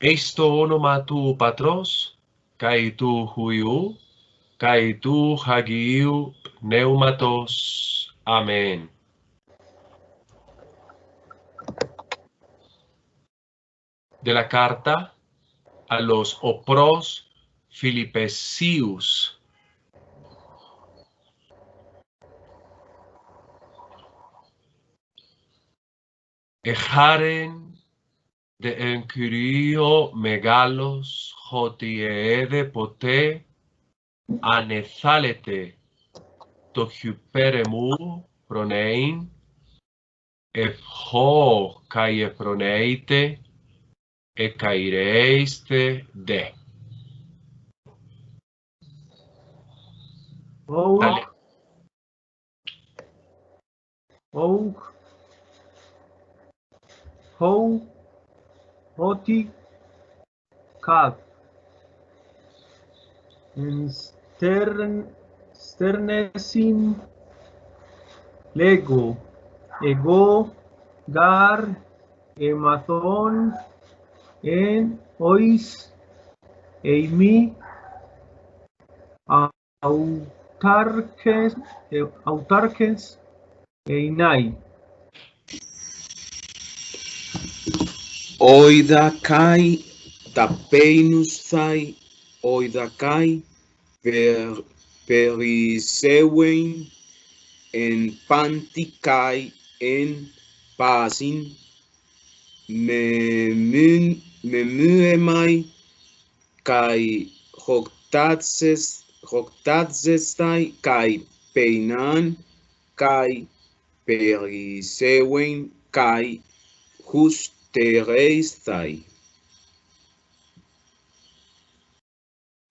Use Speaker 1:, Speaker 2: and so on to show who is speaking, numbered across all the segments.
Speaker 1: Eis το όνομα του Πατρός, καί του Υιού, καί του Αγίου Πνεύματος. Αμήν. De la carta a los opros Filipesius. Εχάρεν de en Kyrio megalos hotiede ποτέ ανεθάλετε το hyperemu πронέιν ευχό καί επρονέιτε εκαϊρέιστε δε.
Speaker 2: Hoti kad sternesin lego ego gar emathon en ois eimi autarkes einai.
Speaker 3: Oidakai tapeinus thai, oidakai periseuen en pantikai en pasin memuemai kai hoctatzestai kai peinan kai periseuen kai justereistai.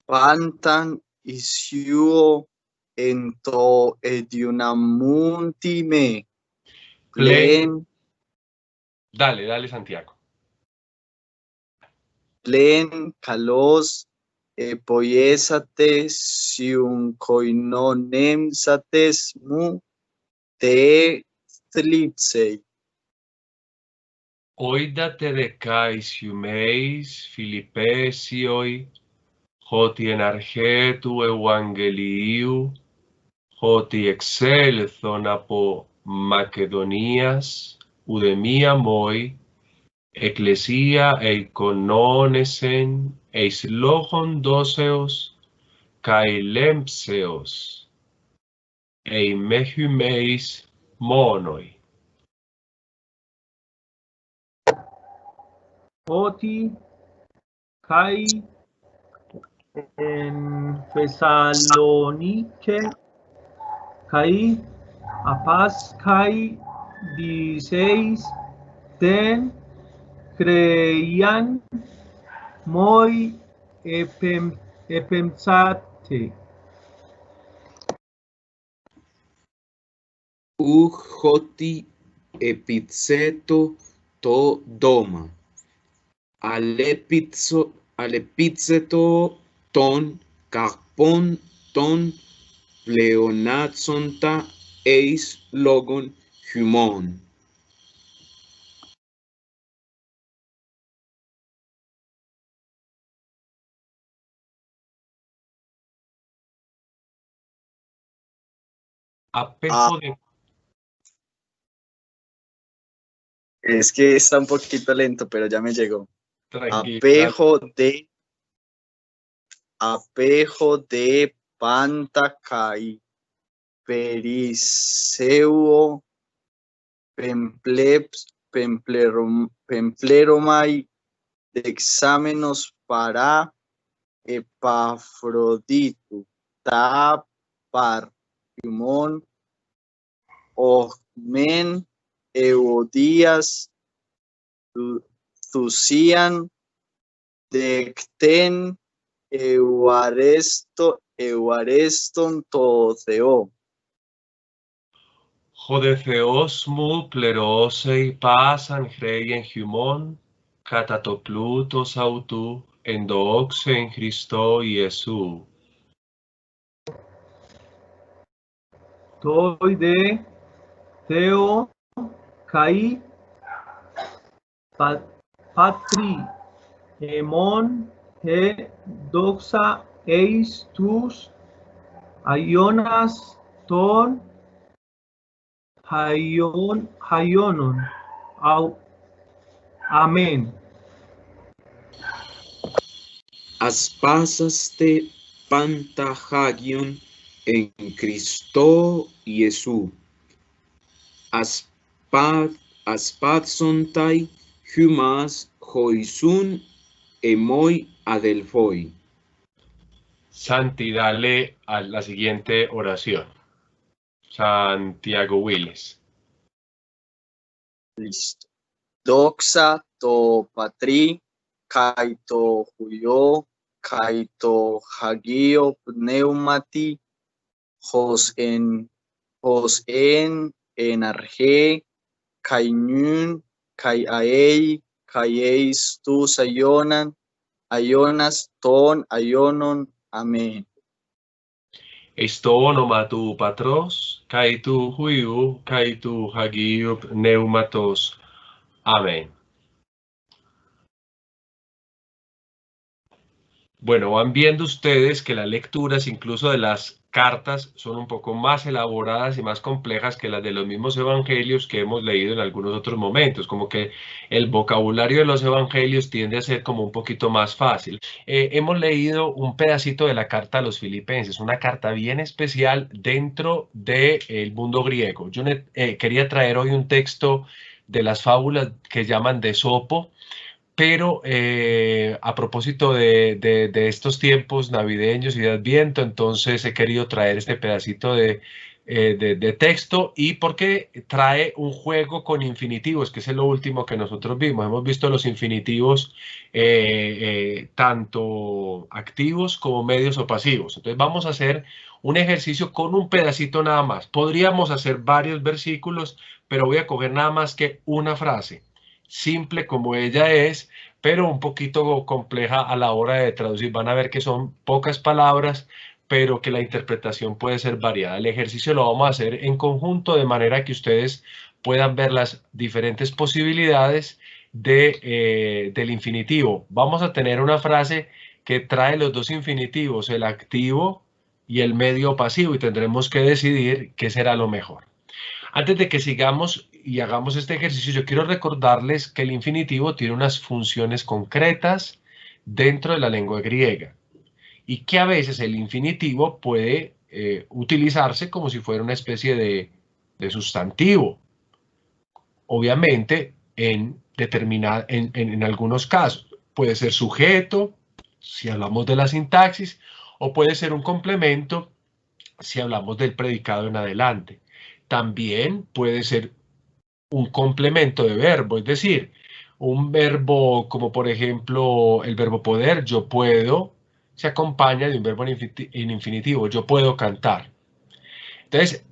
Speaker 4: Pantan isiuo ento ediunamunti me. Plen.
Speaker 1: Dale, Santiago.
Speaker 4: Plen kalos epoiesates siun koinonemsates mu te thlitsei.
Speaker 1: Oidate decais iumeis Φιλιππέσιοι, ότι εν αρχέ του Ευαγγελίου, ότι εξέλθον από Μακεδονίας, ουδεμία μόη, εκκλησία εικονώνεσεν εις λόγον δόσεως, καί λέμψεως, ειμέχουμεis μόνοι.
Speaker 2: Ότι καί en Thessalonike kai apas kai diseis ten creian moi epemsate.
Speaker 3: Hoti epitzeto to doma. Αλεπίτzetο των καρπών των πλεονάτσοντα εις λόγων χυμών.
Speaker 4: Es que está un poquito lento, pero ya me llegó. Apejo de Pantacai, Periseuo, Pempleromai, de exámenos para Epafroditu, Tapar, Humón, Omen, Eudías, Thusian, Decten, Euareston το Θεό.
Speaker 1: Χωδε Θεός μου πληρώσαι πάσαν χρέιεν χυμών, κατά το πλούτος αουτού, εντόξε εν Χριστώ Ιησού.
Speaker 2: Toi de Theo kai patri Emon he doxa eis tus aionas ton haionon. Amén.
Speaker 3: Aspasaste pantahagion en Cristo Jesús. Aspadsontai humas hoisun emoi adelfoi.
Speaker 1: Santi, dale a la siguiente oración. Santiago Willis.
Speaker 4: Listo. Doxa to patri, kai to huyo, kai to hagio pneumati, hos en arge, kai nun, kai aei, kai eis tus aionas ton aionon. Amén.
Speaker 1: Esto onomatu patros, kai tu huiu, kai tu hagiu pneumatos. Amén. Bueno, van viendo ustedes que las lecturas, incluso de las cartas, son un poco más elaboradas y más complejas que las de los mismos evangelios que hemos leído en algunos otros momentos, como que el vocabulario de los evangelios tiende a ser como un poquito más fácil. Hemos leído un pedacito de la carta a los Filipenses, una carta bien especial dentro del mundo griego. Yo quería traer hoy un texto de las fábulas que llaman de Esopo, pero a propósito de estos tiempos navideños y de Adviento, entonces he querido traer este pedacito de texto, y porque trae un juego con infinitivos, que es lo último que nosotros vimos. Hemos visto los infinitivos tanto activos como medios o pasivos. Entonces vamos a hacer un ejercicio con un pedacito nada más. Podríamos hacer varios versículos, pero voy a coger nada más que una frase, simple como ella es, pero un poquito compleja a la hora de traducir. Van a ver que son pocas palabras, pero que la interpretación puede ser variada. El ejercicio lo vamos a hacer en conjunto, de manera que ustedes puedan ver las diferentes posibilidades del infinitivo. Vamos a tener una frase que trae los dos infinitivos, el activo y el medio pasivo, y tendremos que decidir qué será lo mejor. Antes de que sigamos y hagamos este ejercicio, yo quiero recordarles que el infinitivo tiene unas funciones concretas dentro de la lengua griega, y que a veces el infinitivo puede utilizarse como si fuera una especie de sustantivo. Obviamente, en algunos casos puede ser sujeto, si hablamos de la sintaxis, o puede ser un complemento si hablamos del predicado en adelante. También puede ser un complemento de verbo, es decir, un verbo como por ejemplo el verbo poder, yo puedo, se acompaña de un verbo en infinitivo, yo puedo cantar. Entonces,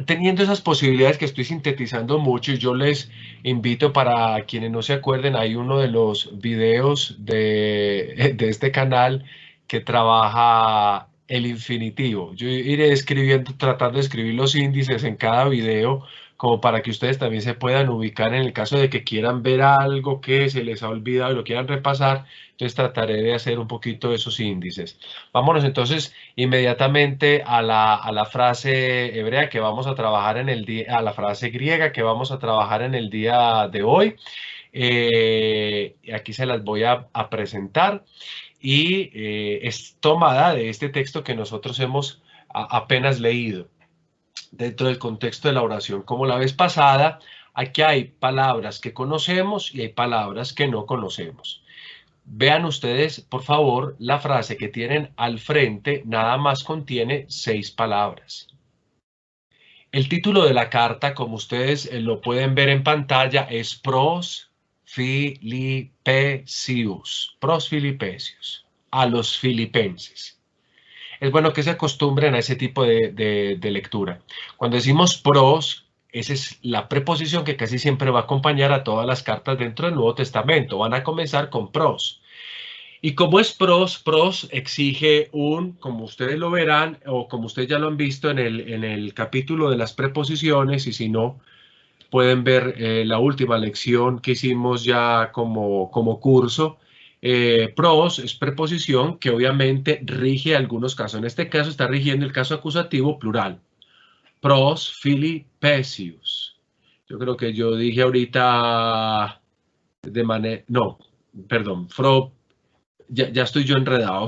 Speaker 1: teniendo esas posibilidades que estoy sintetizando mucho, y yo les invito, para quienes no se acuerden, hay uno de los videos de este canal que trabaja el infinitivo. Yo iré escribiendo, tratando de escribir los índices en cada video, como para que ustedes también se puedan ubicar en el caso de que quieran ver algo que se les ha olvidado y lo quieran repasar. Entonces trataré de hacer un poquito de esos índices. Vámonos entonces inmediatamente a la frase hebrea que vamos a trabajar en el día, a la frase griega que vamos a trabajar en el día de hoy. Aquí se las voy a presentar, y es tomada de este texto que nosotros hemos apenas leído dentro del contexto de la oración. Como la vez pasada, aquí hay palabras que conocemos y hay palabras que no conocemos. Vean ustedes, por favor, la frase que tienen al frente nada más contiene 6 palabras. El título de la carta, como ustedes lo pueden ver en pantalla, es Pros Filipesius, a los filipenses. Es bueno que se acostumbren a ese tipo de lectura. Cuando decimos pros, esa es la preposición que casi siempre va a acompañar a todas las cartas dentro del Nuevo Testamento. Van a comenzar con pros. Y como es pros exige como ustedes lo verán, o como ustedes ya lo han visto en el capítulo de las preposiciones, y si no, pueden ver la última lección que hicimos ya como curso, Pros es preposición que obviamente rige algunos casos. En este caso está rigiendo el caso acusativo plural. Pros filipesius. Yo creo que yo dije ahorita de manera... No, perdón. Ya estoy yo enredado.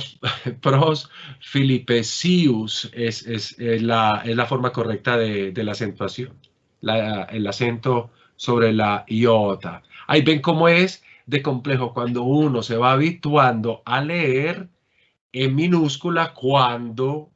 Speaker 1: Pros filipesius es la forma correcta de la acentuación. El acento sobre la iota. Ahí ven cómo es de complejo cuando uno se va habituando a leer en minúscula cuando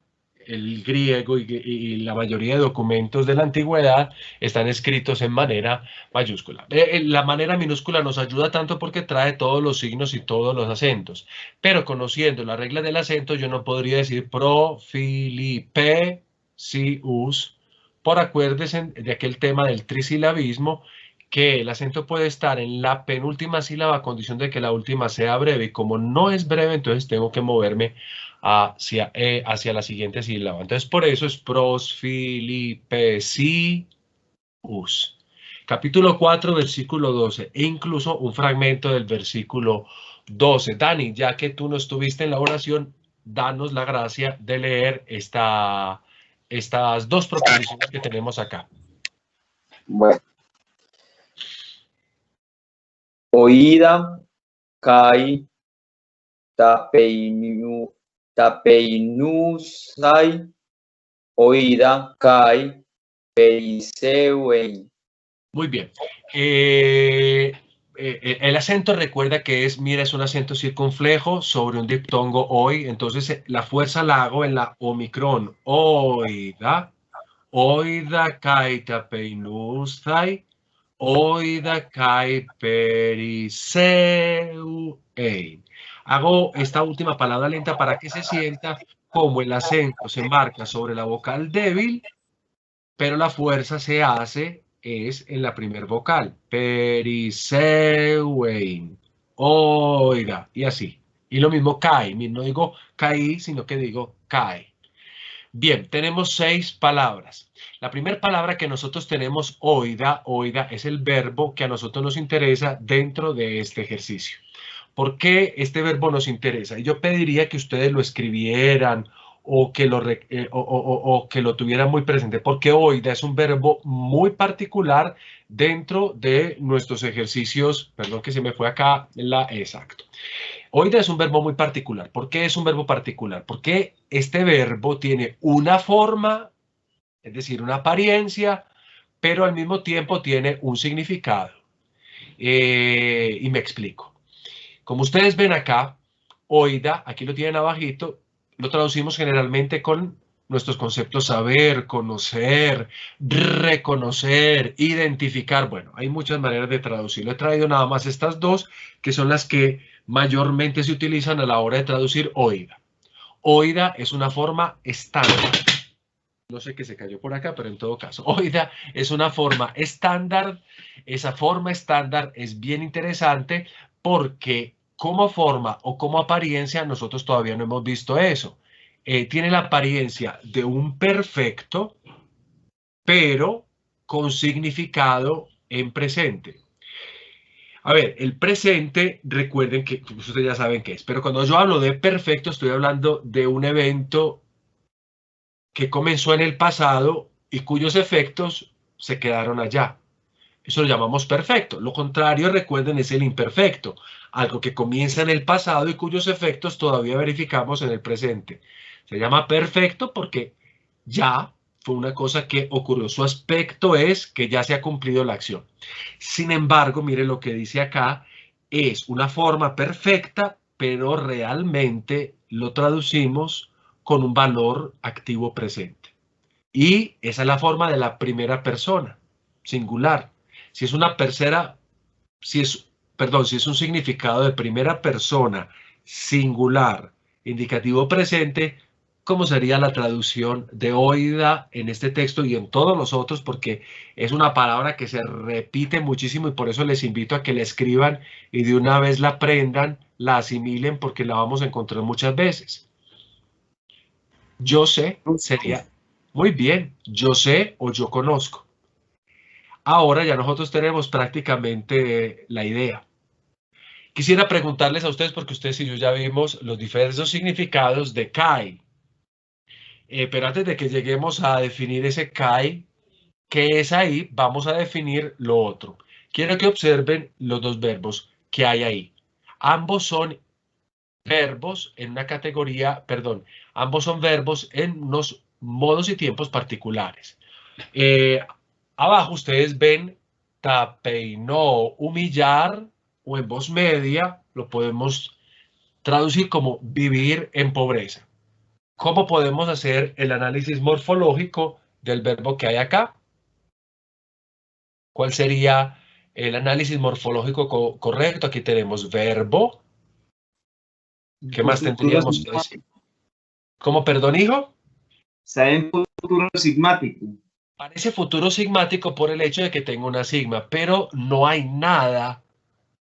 Speaker 1: el griego y la mayoría de documentos de la antigüedad están escritos en manera mayúscula. La manera minúscula nos ayuda tanto porque trae todos los signos y todos los acentos, pero conociendo la regla del acento yo no podría decir profilipesius, por acuérdense de aquel tema del trisilabismo, que el acento puede estar en la penúltima sílaba a condición de que la última sea breve, y como no es breve, entonces tengo que moverme hacia la siguiente sílaba. Entonces, por eso es pros filipesius. Capítulo 4, versículo 12, e incluso un fragmento del versículo 12. Dani, ya que tú no estuviste en la oración, danos la gracia de leer estas dos proposiciones que tenemos acá.
Speaker 5: Bueno. Oída kai tapeinusai, oída kai periseuen.
Speaker 1: Muy bien. El acento, recuerda que es un acento circunflejo sobre un diptongo oi, entonces la fuerza la hago en la omicron. Oida kai tapeinusai, oida kai periseuen. Hago esta última palabra lenta para que se sienta como el acento se marca sobre la vocal débil, pero la fuerza se hace en la primer vocal. Periseuen. Oiga. Y así. Y lo mismo cae. No digo caí, sino que digo cae. Bien, tenemos 6 palabras. La primera palabra que nosotros tenemos, oida, es el verbo que a nosotros nos interesa dentro de este ejercicio. ¿Por qué este verbo nos interesa? Y yo pediría que ustedes lo escribieran o que lo tuvieran muy presente, porque oida es un verbo muy particular dentro de nuestros ejercicios. Perdón que se me fue acá exacto. Oida es un verbo muy particular. ¿Por qué es un verbo particular? Porque este verbo tiene una forma, es decir, una apariencia, pero al mismo tiempo tiene un significado. Y me explico. Como ustedes ven acá, oida, aquí lo tienen abajito, lo traducimos generalmente con nuestros conceptos saber, conocer, reconocer, identificar. Bueno, hay muchas maneras de traducirlo. He traído nada más estas dos, que son las que mayormente se utilizan a la hora de traducir oida. Oida es una forma estándar. No sé qué se cayó por acá, pero en todo caso, oida es una forma estándar. Esa forma estándar es bien interesante porque como forma o como apariencia nosotros todavía no hemos visto eso. Tiene la apariencia de un perfecto, pero con significado en presente. A ver, el presente, recuerden que ustedes ya saben qué es, pero cuando yo hablo de perfecto estoy hablando de un evento que comenzó en el pasado y cuyos efectos se quedaron allá. Eso lo llamamos perfecto. Lo contrario, recuerden, es el imperfecto, algo que comienza en el pasado y cuyos efectos todavía verificamos en el presente. Se llama perfecto porque ya fue una cosa que ocurrió. Su aspecto es que ya se ha cumplido la acción. Sin embargo, mire lo que dice acá, es una forma perfecta, pero realmente lo traducimos con un valor activo presente. Y esa es la forma de la primera persona, singular. Si es una si es un significado de primera persona, singular, indicativo presente, ¿cómo sería la traducción de oida en este texto y en todos los otros? Porque es una palabra que se repite muchísimo y por eso les invito a que la escriban y de una vez la aprendan, la asimilen, porque la vamos a encontrar muchas veces. Yo sé sería, muy bien, yo sé o yo conozco. Ahora ya nosotros tenemos prácticamente la idea. Quisiera preguntarles a ustedes, porque ustedes y yo ya vimos los diversos significados de kai. Pero antes de que lleguemos a definir ese kai, ¿qué es ahí? Vamos a definir lo otro. Quiero que observen los dos verbos que hay ahí. Ambos son verbos en una categoría, perdón, ambos son verbos en unos modos y tiempos particulares. Abajo ustedes ven tapeinó, humillar, o en voz media lo podemos traducir como vivir en pobreza. ¿Cómo podemos hacer el análisis morfológico del verbo que hay acá? ¿Cuál sería el análisis morfológico correcto? Aquí tenemos verbo. ¿Qué más tendríamos? ¿Cómo, perdón, hijo?
Speaker 6: Está en futuro sigmático.
Speaker 1: Parece futuro sigmático por el hecho de que tengo una sigma, pero no hay nada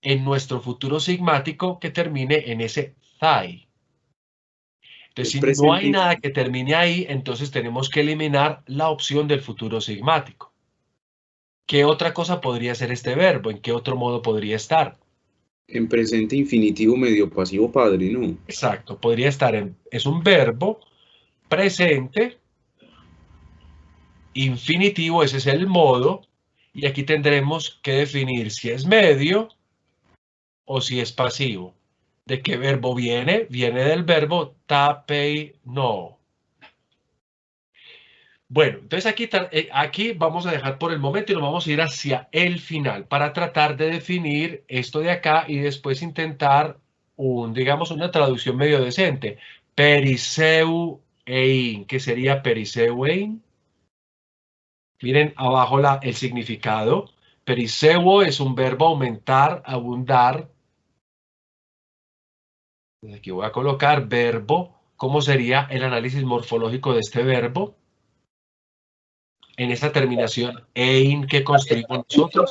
Speaker 1: en nuestro futuro sigmático que termine en ese zai. Entonces, si no hay nada que termine ahí, entonces tenemos que eliminar la opción del futuro sigmático. ¿Qué otra cosa podría ser este verbo? ¿En qué otro modo podría estar?
Speaker 3: En presente infinitivo medio pasivo padre, ¿no?
Speaker 1: Exacto, podría estar es un verbo presente, infinitivo, ese es el modo, y aquí tendremos que definir si es medio o si es pasivo. ¿De qué verbo viene? Viene del verbo tapeinó. Bueno, entonces aquí vamos a dejar por el momento y nos vamos a ir hacia el final para tratar de definir esto de acá y después intentar digamos, una traducción medio decente. Periseu ein, ¿qué sería periseu ein? Miren abajo el significado. Periseuo es un verbo aumentar, abundar. Aquí voy a colocar verbo. ¿Cómo sería el análisis morfológico de este verbo? En esta terminación ein que construimos nosotros.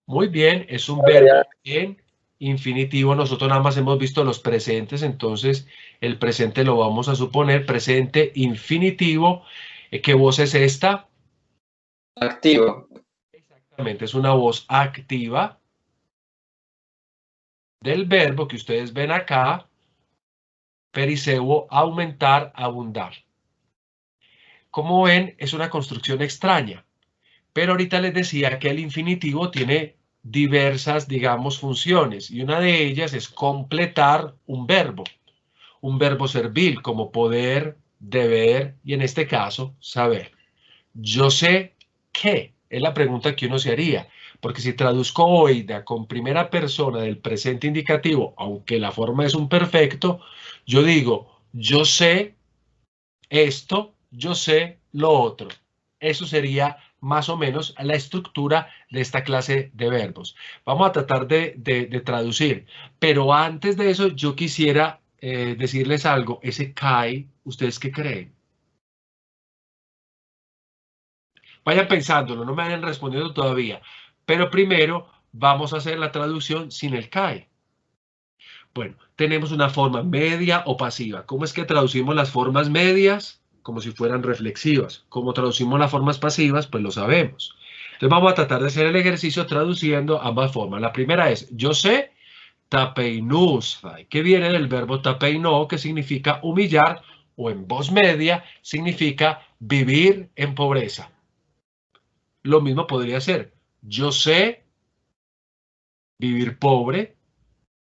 Speaker 1: Muy bien, es un verbo en infinitivo. Nosotros nada más hemos visto los presentes, entonces el presente lo vamos a suponer presente infinitivo. ¿Qué voz es esta?
Speaker 5: Activo.
Speaker 1: Exactamente, es una voz activa del verbo que ustedes ven acá, periseuo, aumentar, abundar. Como ven, es una construcción extraña, pero ahorita les decía que el infinitivo tiene diversas, digamos, funciones, y una de ellas es completar un verbo servil, como poder, deber, y en este caso, saber. Yo sé que, es la pregunta que uno se haría, porque si traduzco oida con primera persona del presente indicativo, aunque la forma es un perfecto, yo digo, yo sé esto, yo sé lo otro. Eso sería más o menos la estructura de esta clase de verbos. Vamos a tratar de traducir, pero antes de eso yo quisiera decirles algo. Ese kai, ¿ustedes qué creen? Vayan pensándolo, no me hayan respondido todavía. Pero primero vamos a hacer la traducción sin el kai. Bueno, tenemos una forma media o pasiva. ¿Cómo es que traducimos las formas medias? Como si fueran reflexivas. ¿Cómo traducimos las formas pasivas? Pues lo sabemos. Entonces vamos a tratar de hacer el ejercicio traduciendo ambas formas. La primera es, yo sé, tapeinusfai, que viene del verbo tapeinó, que significa humillar, o en voz media significa vivir en pobreza. Lo mismo podría ser, yo sé vivir pobre,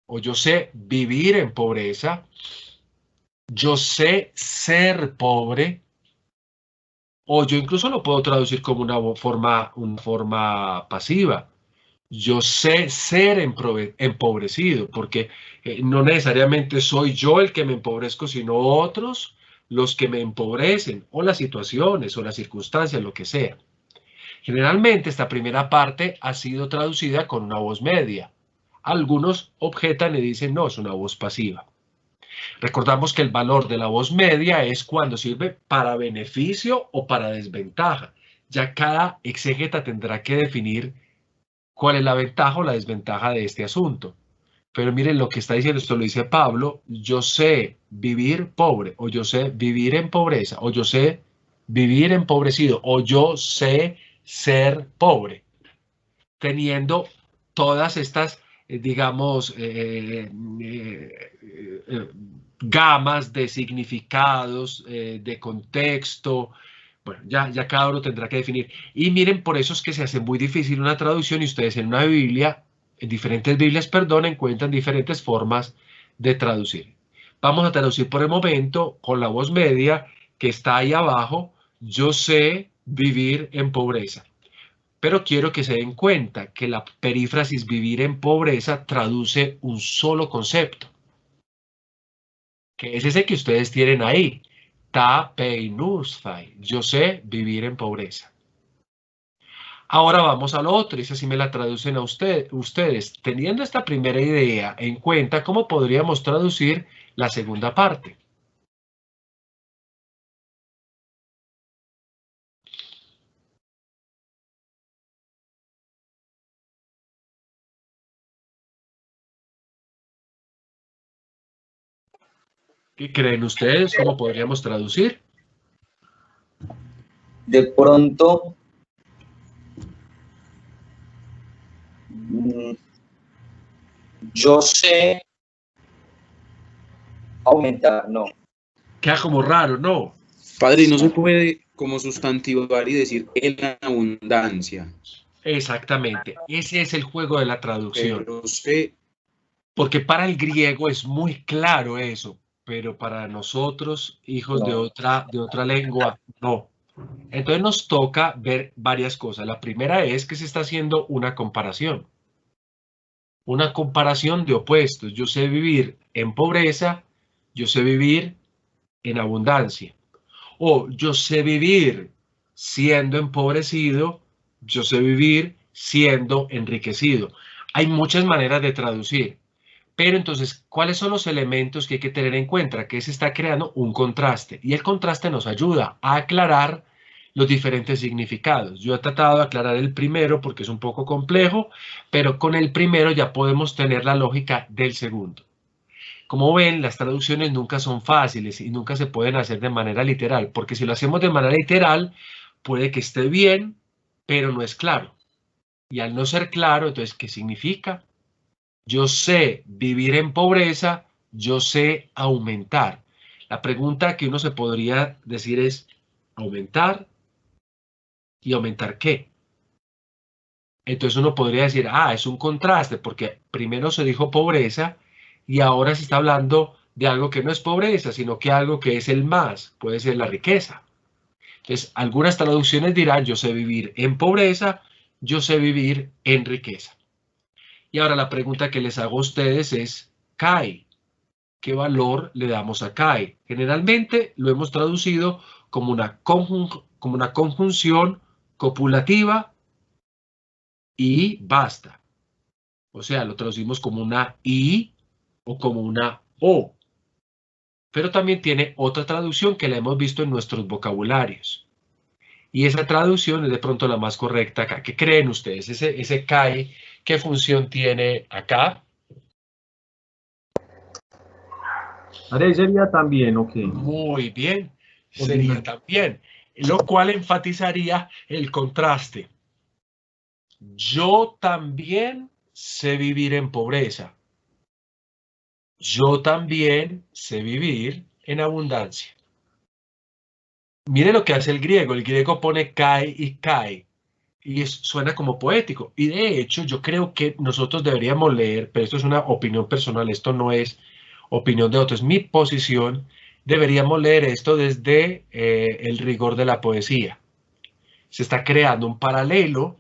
Speaker 1: o yo sé vivir en pobreza, yo sé ser pobre, o yo incluso lo puedo traducir como una forma pasiva. Yo sé ser empobrecido, porque no necesariamente soy yo el que me empobrezco, sino otros los que me empobrecen, o las situaciones, o las circunstancias, lo que sea. Generalmente esta primera parte ha sido traducida con una voz media. Algunos objetan y dicen, no, es una voz pasiva. Recordamos que el valor de la voz media es cuando sirve para beneficio o para desventaja. Ya cada exégeta tendrá que definir cuál es la ventaja o la desventaja de este asunto. Pero miren lo que está diciendo, esto lo dice Pablo, yo sé vivir pobre, o yo sé vivir en pobreza, o yo sé vivir empobrecido, o yo sé ser pobre, teniendo todas estas digamos, gamas de significados, de contexto. Bueno, ya cada uno tendrá que definir. Y miren, por eso es que se hace muy difícil una traducción y ustedes en una Biblia, en diferentes Biblias, perdón, encuentran diferentes formas de traducir. Vamos a traducir por el momento con la voz media que está ahí abajo. Yo sé vivir en pobreza. Pero quiero que se den cuenta que la perífrasis vivir en pobreza traduce un solo concepto, que es ese que ustedes tienen ahí. Ta peinusfai. Yo sé vivir en pobreza. Ahora vamos a lo otro, y esa sí me la traducen a ustedes. Teniendo esta primera idea en cuenta, ¿cómo podríamos traducir la segunda parte? ¿Qué creen ustedes? ¿Cómo podríamos traducir?
Speaker 5: De pronto, yo sé aumentar, no.
Speaker 1: Queda como raro, ¿no?
Speaker 3: Padre, no se puede como sustantivar y decir en abundancia.
Speaker 1: Exactamente. Ese es el juego de la traducción.
Speaker 3: Pero sé,
Speaker 1: Porque para el griego es muy claro eso, pero para nosotros, hijos de
Speaker 5: No.
Speaker 1: otra lengua, no. Entonces nos toca ver varias cosas. La primera es que se está haciendo una comparación de opuestos. Yo sé vivir en pobreza, yo sé vivir en abundancia. O yo sé vivir siendo empobrecido, yo sé vivir siendo enriquecido. Hay muchas maneras de traducir. Pero entonces, ¿cuáles son los elementos que hay que tener en cuenta? Que se está creando un contraste y el contraste nos ayuda a aclarar los diferentes significados. Yo he tratado de aclarar el primero porque es un poco complejo, pero con el primero ya podemos tener la lógica del segundo. Como ven, las traducciones nunca son fáciles y nunca se pueden hacer de manera literal, porque si lo hacemos de manera literal, puede que esté bien, pero no es claro. Y al no ser claro, entonces, ¿qué significa? Yo sé vivir en pobreza, yo sé aumentar. La pregunta que uno se podría decir es, ¿aumentar? ¿Y aumentar qué? Entonces uno podría decir, es un contraste, porque primero se dijo pobreza y ahora se está hablando de algo que no es pobreza, sino que algo que es el más, puede ser la riqueza. Entonces, algunas traducciones dirán, yo sé vivir en pobreza, yo sé vivir en riqueza. Y ahora la pregunta que les hago a ustedes es, ¿Kai? ¿Qué valor le damos a Kai? Generalmente lo hemos traducido como una conjunción copulativa y basta. O sea, lo traducimos como una I o como una O. Pero también tiene otra traducción que la hemos visto en nuestros vocabularios. Y esa traducción es de pronto la más correcta acá. ¿Qué creen ustedes? Ese Kai, ¿qué función tiene acá?
Speaker 2: Ahora sería también, ok.
Speaker 1: Muy bien, sería también, lo cual enfatizaría el contraste. Yo también sé vivir en pobreza. Yo también sé vivir en abundancia. Mire lo que hace el griego pone kai y kai, y suena como poético. Y de hecho, yo creo que nosotros deberíamos leer, pero esto es una opinión personal, esto no es opinión de otros, es mi posición. Deberíamos leer esto desde el rigor de la poesía. Se está creando un paralelo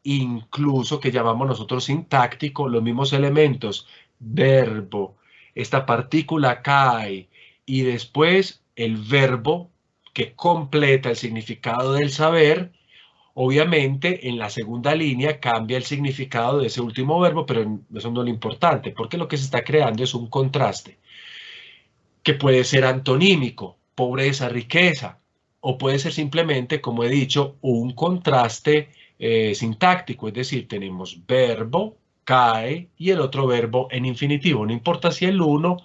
Speaker 1: incluso que llamamos nosotros sintáctico, los mismos elementos, verbo, esta partícula kai y después el verbo que completa el significado del saber. Obviamente, en la segunda línea cambia el significado de ese último verbo, pero eso no es lo importante, porque lo que se está creando es un contraste que puede ser antonímico, pobreza, riqueza, o puede ser simplemente, como he dicho, un contraste sintáctico, es decir, tenemos verbo, cae, y el otro verbo en infinitivo, no importa si el uno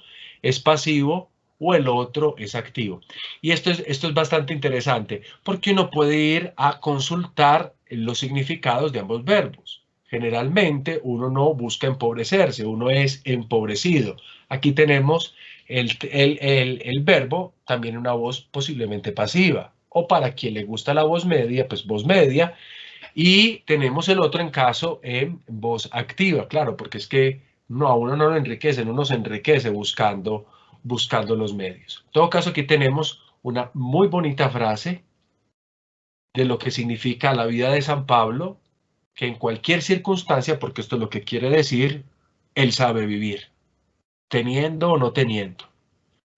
Speaker 1: es pasivo o el otro es activo. Y esto es bastante interesante, porque uno puede ir a consultar los significados de ambos verbos. Generalmente uno no busca empobrecerse, uno es empobrecido. Aquí tenemos el verbo también en una voz posiblemente pasiva, o para quien le gusta la voz media, pues voz media, y tenemos el otro en caso en voz activa, claro, porque es que no, a uno no lo enriquece, uno se enriquece buscando los medios. En todo caso, aquí tenemos una muy bonita frase de lo que significa la vida de San Pablo, que en cualquier circunstancia, porque esto es lo que quiere decir, él sabe vivir, teniendo o no teniendo.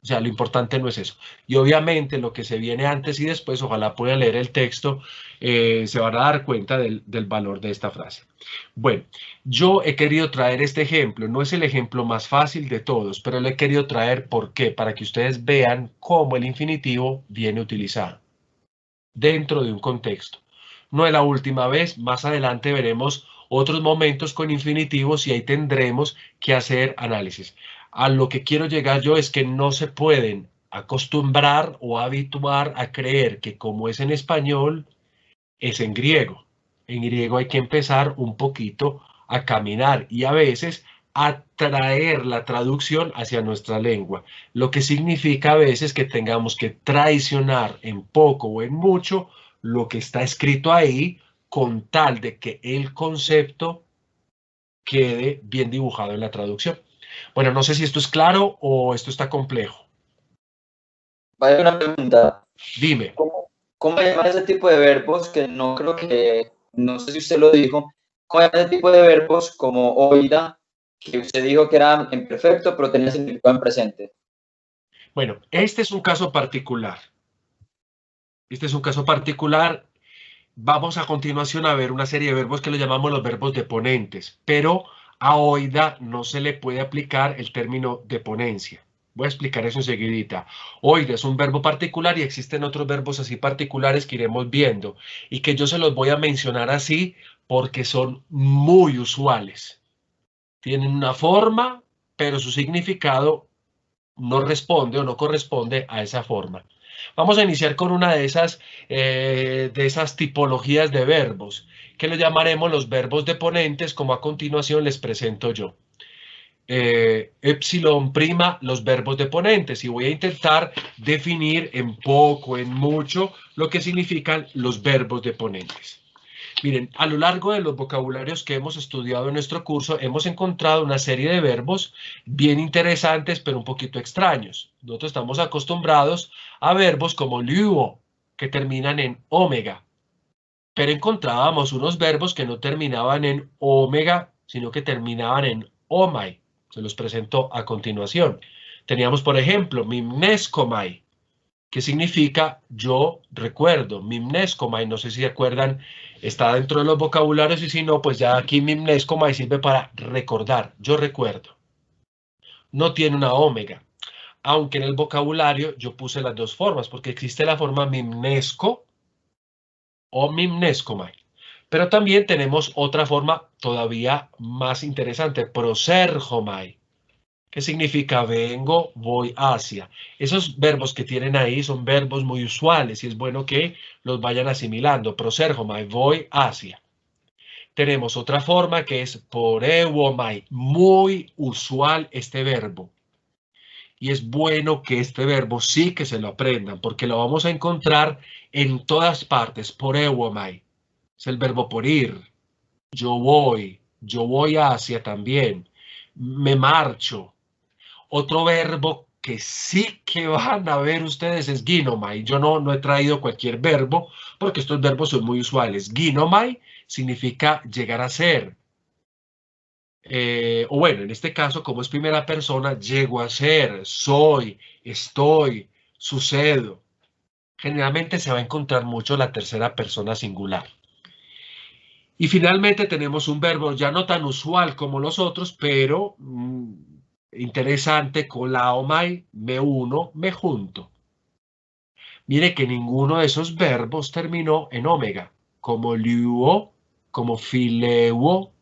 Speaker 1: O sea, lo importante no es eso. Y obviamente lo que se viene antes y después, ojalá puedan leer el texto, se van a dar cuenta del valor de esta frase. Bueno, yo he querido traer este ejemplo, no es el ejemplo más fácil de todos, pero lo he querido traer, ¿por qué? Para que ustedes vean cómo el infinitivo viene utilizado dentro de un contexto. No es la última vez, más adelante veremos otros momentos con infinitivos y ahí tendremos que hacer análisis. A lo que quiero llegar yo es que no se pueden acostumbrar o habituar a creer que como es en español, es en griego. En griego hay que empezar un poquito a caminar y a veces a traer la traducción hacia nuestra lengua, lo que significa a veces que tengamos que traicionar en poco o en mucho lo que está escrito ahí con tal de que el concepto quede bien dibujado en la traducción. Bueno, no sé si esto es claro o esto está complejo.
Speaker 5: Vaya una pregunta.
Speaker 1: Dime.
Speaker 5: ¿Cómo llaman ese tipo de verbos que no creo que, no sé si usted lo dijo, cómo llaman ese tipo de verbos como oida, que usted dijo que era en perfecto, pero tenía significado en presente?
Speaker 1: Bueno, este es un caso particular. Este es un caso particular. Vamos a continuación a ver una serie de verbos que lo llamamos los verbos deponentes, pero a oida no se le puede aplicar el término deponencia. Voy a explicar eso enseguidita. Oida es un verbo particular y existen otros verbos así particulares que iremos viendo y que yo se los voy a mencionar así porque son muy usuales. Tienen una forma, pero su significado no responde o no corresponde a esa forma. Vamos a iniciar con una de esas tipologías de verbos, que lo llamaremos los verbos deponentes, como a continuación les presento yo. Epsilon prima, los verbos deponentes, y voy a intentar definir en poco, en mucho, lo que significan los verbos deponentes. Miren, a lo largo de los vocabularios que hemos estudiado en nuestro curso, hemos encontrado una serie de verbos bien interesantes, pero un poquito extraños. Nosotros estamos acostumbrados a verbos como luo, que terminan en omega, pero encontrábamos unos verbos que no terminaban en omega, sino que terminaban en omai. Se los presento a continuación. Teníamos, por ejemplo, mimneskomai, que significa yo recuerdo. Mimneskomai, no sé si se acuerdan, está dentro de los vocabularios y si no, pues ya aquí mimneskomai sirve para recordar, yo recuerdo. No tiene una omega, aunque en el vocabulario yo puse las dos formas, porque existe la forma mimnesco o mimneskomai. Pero también tenemos otra forma todavía más interesante, prosergomai, que significa vengo, voy hacia. Esos verbos que tienen ahí son verbos muy usuales y es bueno que los vayan asimilando. Prosergomai, voy hacia. Tenemos otra forma que es poreuomai, muy usual este verbo. Y es bueno que este verbo sí que se lo aprendan porque lo vamos a encontrar en todas partes. Poreuomai es el verbo por ir. Yo voy hacia también. Me marcho. Otro verbo que sí que van a ver ustedes es ginomai. Yo no he traído cualquier verbo porque estos verbos son muy usuales. Ginomai significa llegar a ser. O bueno, en este caso, como es primera persona, llego a ser, soy, estoy, sucedo. Generalmente se va a encontrar mucho la tercera persona singular. Y finalmente tenemos un verbo ya no tan usual como los otros, pero interesante, kolaomai, me uno, me junto. Mire que ninguno de esos verbos terminó en omega, como luo, como fileuo,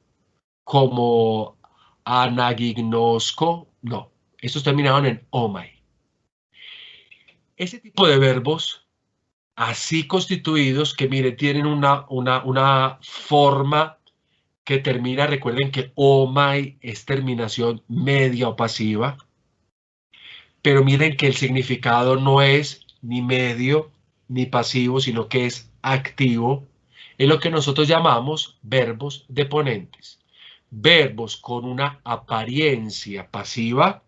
Speaker 1: como anagignosco, no, estos terminaron en omai. Ese tipo de verbos así constituidos que, mire, tienen una forma que termina, recuerden que omai es terminación media o pasiva, pero miren que el significado no es ni medio ni pasivo, sino que es activo, es lo que nosotros llamamos verbos deponentes. Verbos con una apariencia pasiva,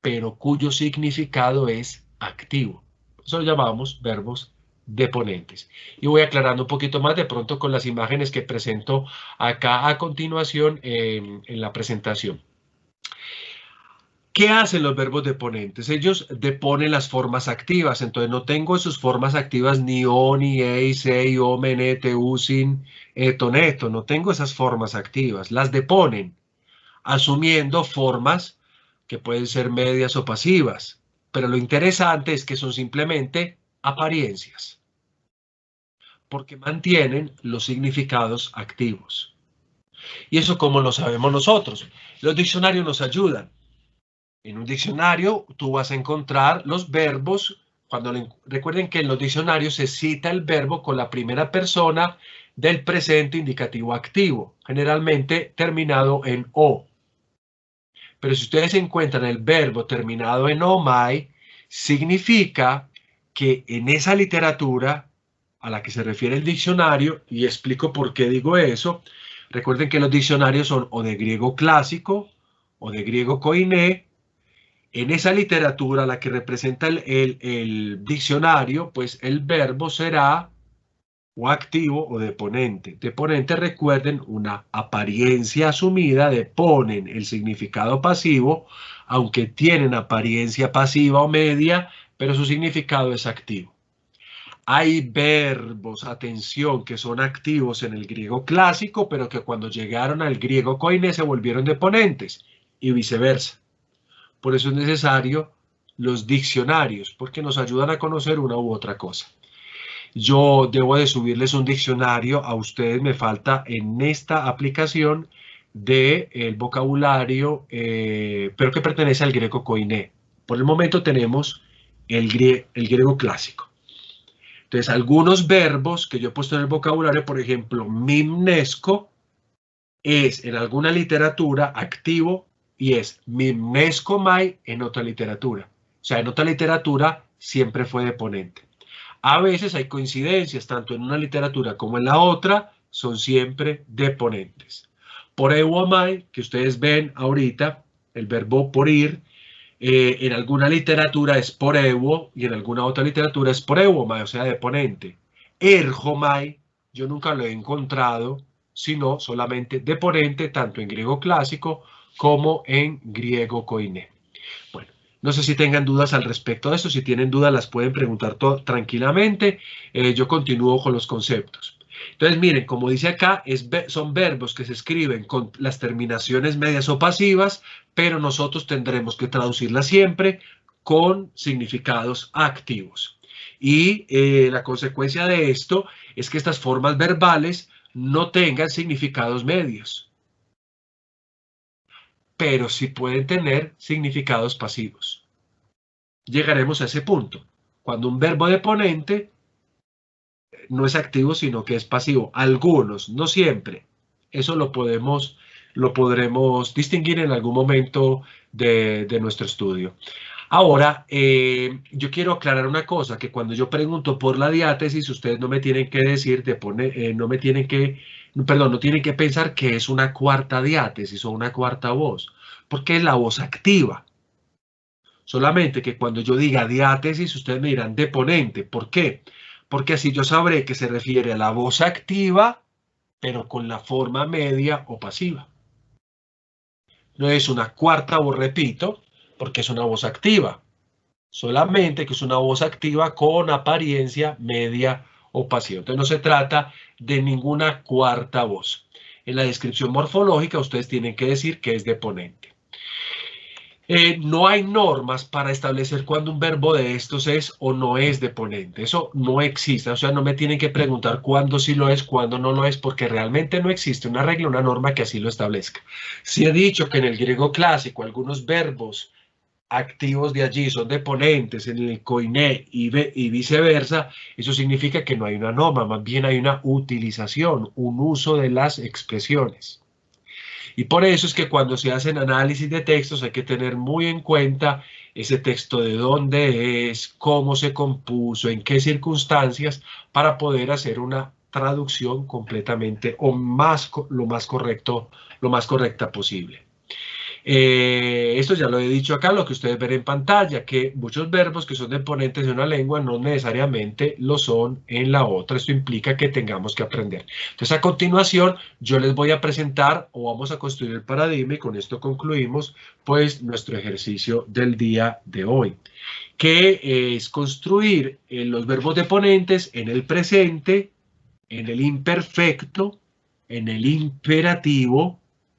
Speaker 1: pero cuyo significado es activo. Eso lo llamamos verbos deponentes. Y voy aclarando un poquito más de pronto con las imágenes que presento acá a continuación en la presentación. ¿Qué hacen los verbos deponentes? Ellos deponen las formas activas, entonces no tengo sus formas activas ni o, ni ei, sei, o, menete, usin, toneto, no tengo esas formas activas, las deponen, asumiendo formas que pueden ser medias o pasivas, pero lo interesante es que son simplemente apariencias, porque mantienen los significados activos. Y eso como lo sabemos nosotros, los diccionarios nos ayudan. En un diccionario tú vas a encontrar los verbos, recuerden que en los diccionarios se cita el verbo con la primera persona del presente indicativo activo, generalmente terminado en o. Pero si ustedes encuentran el verbo terminado en omai, significa que en esa literatura a la que se refiere el diccionario, y explico por qué digo eso, recuerden que los diccionarios son o de griego clásico o de griego koiné. En esa literatura, la que representa el diccionario, pues el verbo será o activo o deponente. Deponente, recuerden, una apariencia asumida, deponen el significado pasivo, aunque tienen apariencia pasiva o media, pero su significado es activo. Hay verbos, atención, que son activos en el griego clásico, pero que cuando llegaron al griego koiné se volvieron deponentes, y viceversa. Por eso es necesario los diccionarios, porque nos ayudan a conocer una u otra cosa. Yo debo de subirles un diccionario, a ustedes me falta en esta aplicación del vocabulario, pero que pertenece al griego koiné. Por el momento tenemos el griego clásico. Entonces, algunos verbos que yo he puesto en el vocabulario, por ejemplo, mimnesco, es en alguna literatura activo, y es mimnesco mai en otra literatura. O sea, en otra literatura siempre fue deponente. A veces hay coincidencias, tanto en una literatura como en la otra, son siempre deponentes. Por mai, que ustedes ven ahorita, el verbo por ir, en alguna literatura es por evo y en alguna otra literatura es por mai, o sea, deponente. Erjomai, yo nunca lo he encontrado, sino solamente deponente, tanto en griego clásico como en griego koiné. Bueno, no sé si tengan dudas al respecto de eso. Si tienen dudas las pueden preguntar tranquilamente. Yo continúo con los conceptos. Entonces miren, como dice acá, son verbos que se escriben con las terminaciones medias o pasivas, pero nosotros tendremos que traducirlas siempre con significados activos. Y la consecuencia de esto es que estas formas verbales no tengan significados medios, pero sí pueden tener significados pasivos. Llegaremos a ese punto, cuando un verbo deponente no es activo, sino que es pasivo. Algunos, no siempre. Eso lo podremos distinguir en algún momento de nuestro estudio. Ahora, yo quiero aclarar una cosa, que cuando yo pregunto por la diátesis, ustedes no me tienen que decir, no tienen que pensar que es una cuarta diátesis o una cuarta voz, porque es la voz activa. Solamente que cuando yo diga diátesis, ustedes me dirán deponente. ¿Por qué? Porque así yo sabré que se refiere a la voz activa, pero con la forma media o pasiva. No es una cuarta voz, repito, porque es una voz activa. Solamente que es una voz activa con apariencia media o pasiva. Entonces no se trata de ninguna cuarta voz. En la descripción morfológica ustedes tienen que decir que es deponente. No hay normas para establecer cuándo un verbo de estos es o no es deponente. Eso no existe. O sea, no me tienen que preguntar cuándo sí lo es, cuándo no lo es, porque realmente no existe una regla, una norma que así lo establezca. Sí he dicho que en el griego clásico algunos verbos activos de allí son deponentes en el coiné y viceversa, eso significa que no hay una norma, más bien hay una utilización, un uso de las expresiones. Y por eso es que cuando se hacen análisis de textos hay que tener muy en cuenta ese texto de dónde es, cómo se compuso, en qué circunstancias, para poder hacer una traducción completamente o lo más correcta posible. Esto ya lo he dicho acá, lo que ustedes ven en pantalla, que muchos verbos que son deponentes de una lengua no necesariamente lo son en la otra. Esto implica que tengamos que aprender. Entonces, a continuación, yo les voy a presentar o vamos a construir el paradigma y con esto concluimos, pues, nuestro ejercicio del día de hoy, que es construir los verbos deponentes en el presente, en el imperfecto, en el imperativo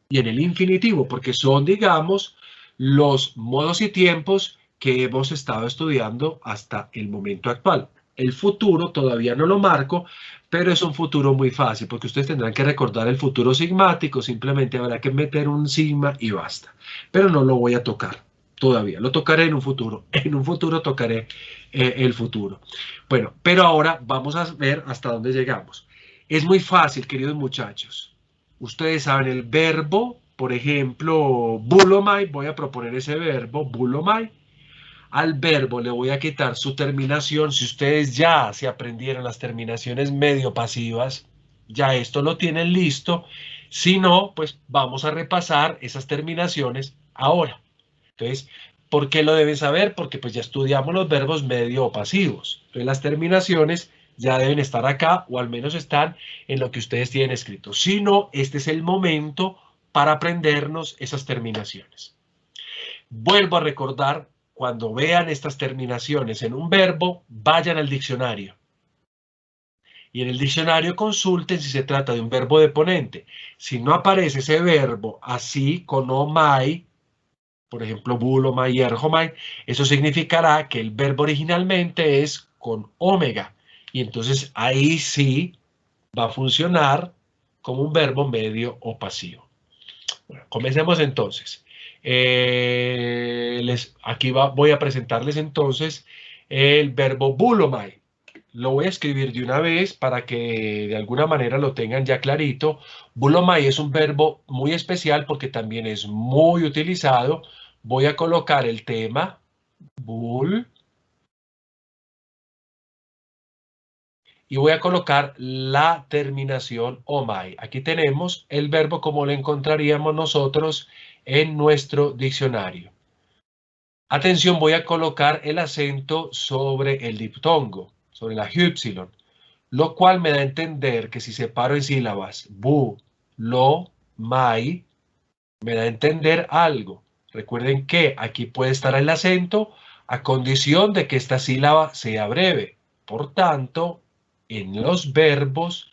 Speaker 1: y en el infinitivo, porque son, digamos, los modos y tiempos que hemos estado estudiando hasta el momento actual. El futuro todavía no lo marco, pero es un futuro muy fácil, porque ustedes tendrán que recordar el futuro sigmático, simplemente habrá que meter un sigma y basta. Pero no lo voy a tocar todavía, lo tocaré en un futuro. En un futuro tocaré el futuro. Bueno, pero ahora vamos a ver hasta dónde llegamos. Es muy fácil, queridos muchachos. Ustedes saben el verbo, por ejemplo, bulomai, voy a proponer ese verbo, bulomai. Al verbo le voy a quitar su terminación. Si ustedes ya se aprendieron las terminaciones medio pasivas, ya esto lo tienen listo. Si no, pues vamos a repasar esas terminaciones ahora. Entonces, ¿por qué lo deben saber? Porque pues ya estudiamos los verbos medio pasivos. Entonces, las terminaciones ya deben estar acá, o al menos están en lo que ustedes tienen escrito. Si no, este es el momento para aprendernos esas terminaciones. Vuelvo a recordar, cuando vean estas terminaciones en un verbo, vayan al diccionario. Y en el diccionario consulten si se trata de un verbo deponente. Si no aparece ese verbo así, con omai, por ejemplo, bulomai y erjomai, eso significará que el verbo originalmente es con omega. Y entonces ahí sí va a funcionar como un verbo medio o pasivo. Bueno, comencemos entonces. Aquí voy a presentarles entonces el verbo bulomai. Lo voy a escribir de una vez para que de alguna manera lo tengan ya clarito. Bulomai es un verbo muy especial porque también es muy utilizado. Voy a colocar el tema bul. Y voy a colocar la terminación omai. Aquí tenemos el verbo como lo encontraríamos nosotros en nuestro diccionario. Atención, voy a colocar el acento sobre el diptongo, sobre la ypsilon, lo cual me da a entender que si separo en sílabas bu, lo, mai, me da a entender algo. Recuerden que aquí puede estar el acento a condición de que esta sílaba sea breve. Por tanto, en los verbos,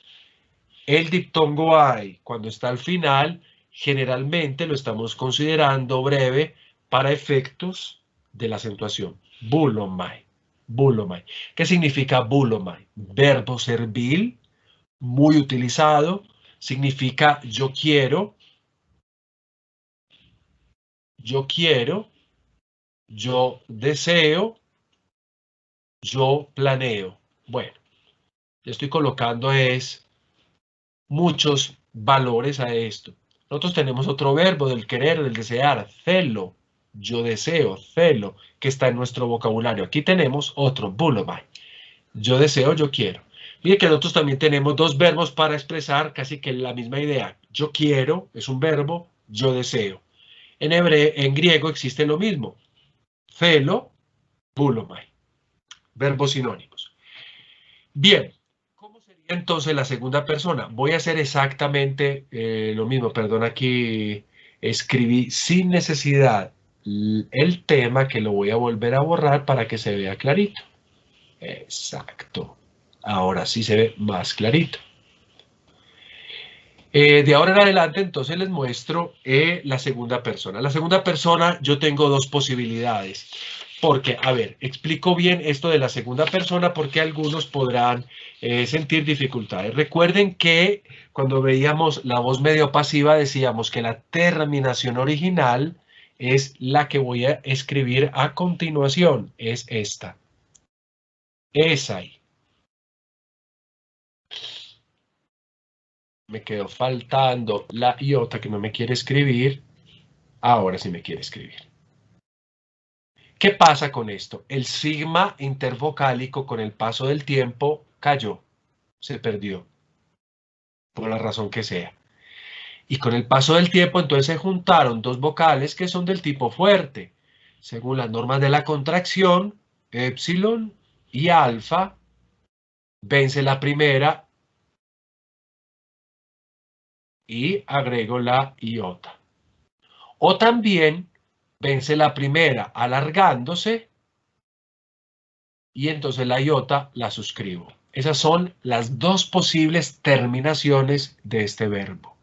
Speaker 1: el diptongo ai, cuando está al final, generalmente lo estamos considerando breve para efectos de la acentuación. Bulomai, bulomai. ¿Qué significa bulomai? Verbo servil, muy utilizado, significa yo quiero, yo deseo, yo planeo. Bueno. Estoy colocando muchos valores a esto. Nosotros tenemos otro verbo del querer, del desear, celo, yo deseo, celo, que está en nuestro vocabulario. Aquí tenemos otro, bulomai, yo deseo, yo quiero. Miren que nosotros también tenemos dos verbos para expresar casi que la misma idea. Yo quiero es un verbo, yo deseo. En griego existe lo mismo, celo, bulomai, verbos sinónimos. Bien. Entonces, la segunda persona, voy a hacer exactamente lo mismo. Perdón, aquí escribí sin necesidad el tema, que lo voy a volver a borrar para que se vea clarito. Exacto. Ahora sí se ve más clarito. De ahora en adelante, entonces les muestro la segunda persona. La segunda persona, yo tengo dos posibilidades. Porque, a ver, explico bien esto de la segunda persona porque algunos podrán sentir dificultades. Recuerden que cuando veíamos la voz medio pasiva decíamos que la terminación original es la que voy a escribir a continuación, es esta. Esai. Me quedó faltando la iota que no me quiere escribir. Ahora sí me quiere escribir. ¿Qué pasa con esto? El sigma intervocálico con el paso del tiempo cayó, se perdió, por la razón que sea. Y con el paso del tiempo entonces se juntaron dos vocales que son del tipo fuerte. Según las normas de la contracción, épsilon y alfa, vence la primera y agrego la iota. O también vence la primera alargándose y entonces la iota la suscribo. Esas son las dos posibles terminaciones de este verbo.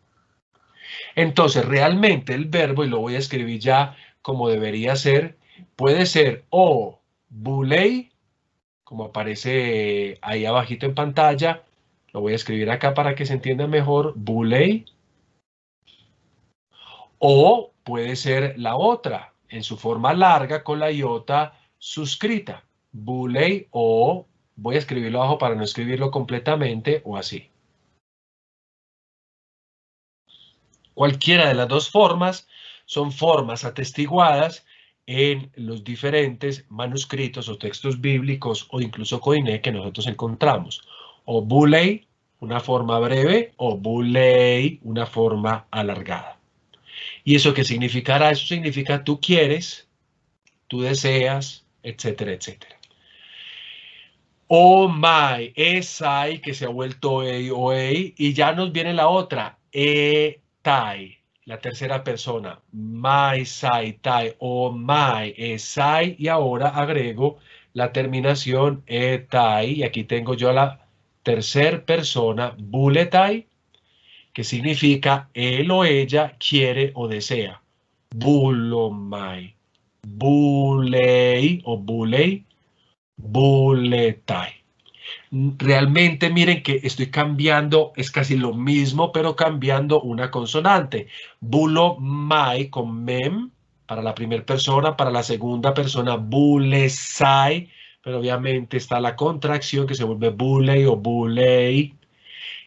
Speaker 1: Entonces, realmente el verbo, y lo voy a escribir ya como debería ser, puede ser o bulei, como aparece ahí abajito en pantalla, lo voy a escribir acá para que se entienda mejor, bulei, o puede ser la otra, en su forma larga con la iota suscrita, bulei, o voy a escribirlo abajo para no escribirlo completamente, o así. Cualquiera de las dos formas son formas atestiguadas en los diferentes manuscritos o textos bíblicos o incluso Koiné que nosotros encontramos. O bulei, una forma breve, o bulei, una forma alargada. ¿Y eso qué significará? Eso significa tú quieres, tú deseas, etcétera, etcétera. O mai, esai, que se ha vuelto ei o ei, y ya nos viene la otra, tai, la tercera persona, mai, sai, tai, o mai, esai, y ahora agrego la terminación tai, y aquí tengo yo la tercera persona, buletai, que significa él o ella quiere o desea. Bulomai, bulei o bulei, buletai. Realmente miren que estoy cambiando, es casi lo mismo, pero cambiando una consonante. Bulomai con mem para la primera persona, para la segunda persona bulesai, pero obviamente está la contracción que se vuelve bulei o bulei.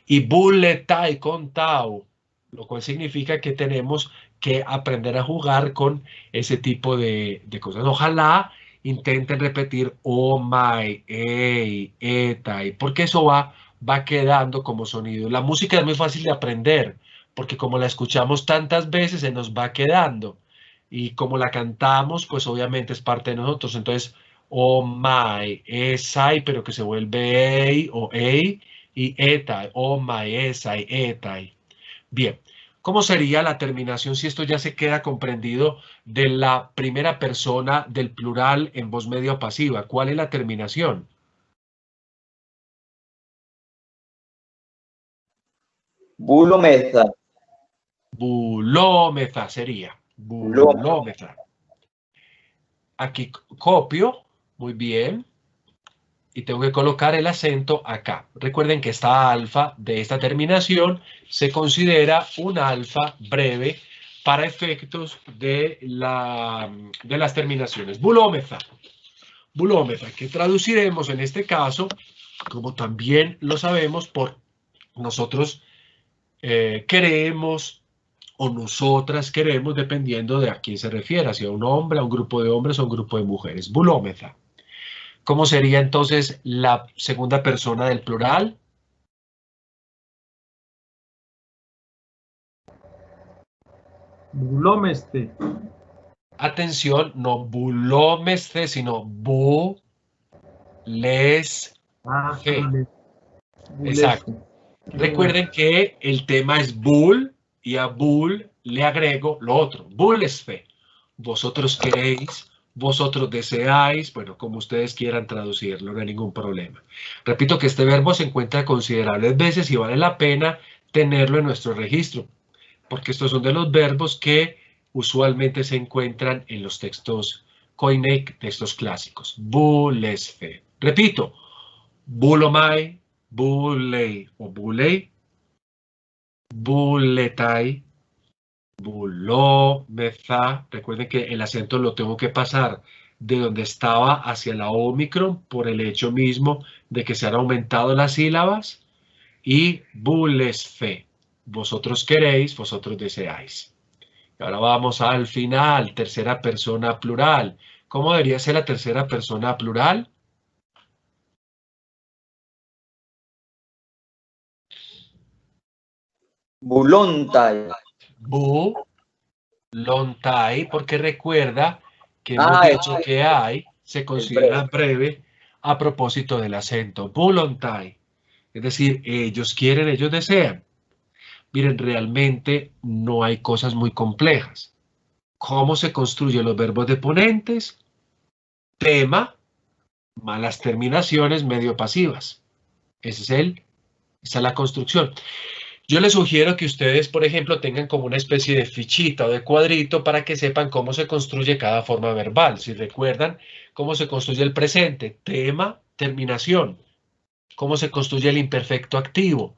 Speaker 1: Y buletai con tau, lo cual significa que tenemos que aprender a jugar con ese tipo de cosas. Ojalá intenten repetir oh my, ei, etai, porque eso va quedando como sonido. La música es muy fácil de aprender, porque como la escuchamos tantas veces se nos va quedando. Y como la cantamos, pues obviamente es parte de nosotros. Entonces, oh my, esai, pero que se vuelve ei o ei, y etai, oh my, esai, etai. Bien, ¿cómo sería la terminación si esto ya se queda comprendido de la primera persona del plural en voz media pasiva? ¿Cuál es la terminación?
Speaker 5: Bulomeza.
Speaker 1: Bulómeza sería. Bulómeza. Aquí copio, muy bien. Y tengo que colocar el acento acá. Recuerden que esta alfa de esta terminación se considera un alfa breve para efectos de las terminaciones. Bulómeza. Bulómeza, que traduciremos en este caso, como también lo sabemos, por nosotros queremos o nosotras queremos, dependiendo de a quién se refiera, si a un hombre, a un grupo de hombres o a un grupo de mujeres. Bulómeza. ¿Cómo sería entonces la segunda persona del plural?
Speaker 2: Bulomeste.
Speaker 1: Atención, no bulómeste, sino bulesfe.
Speaker 2: Ah,
Speaker 1: Exacto. Recuerden que el tema es bull y a bull le agrego lo otro, bulesfe. Vosotros queréis, vosotros deseáis, bueno, como ustedes quieran traducirlo, no hay ningún problema. Repito que este verbo se encuentra considerables veces y vale la pena tenerlo en nuestro registro, porque estos son de los verbos que usualmente se encuentran en los textos Koiné, textos clásicos. Bulesfe. Repito, bulomai, bulei o bulei, buletai, bulomeza. Recuerden que el acento lo tengo que pasar de donde estaba hacia la ómicron por el hecho mismo de que se han aumentado las sílabas. Y bulesfe. Vosotros queréis, vosotros deseáis. Y ahora vamos al final, tercera persona plural. ¿Cómo debería ser la tercera persona plural?
Speaker 5: Bulontai.
Speaker 1: Bulontai, porque recuerda que hemos dicho que hay, se considera breve a propósito del acento. Bulontai. Es decir, ellos quieren, ellos desean. Miren, realmente no hay cosas muy complejas. ¿Cómo se construyen los verbos deponentes? Tema, malas terminaciones medio pasivas. Esa es la construcción. Yo les sugiero que ustedes, por ejemplo, tengan como una especie de fichita o de cuadrito para que sepan cómo se construye cada forma verbal. Si recuerdan cómo se construye el presente, tema, terminación. Cómo se construye el imperfecto activo,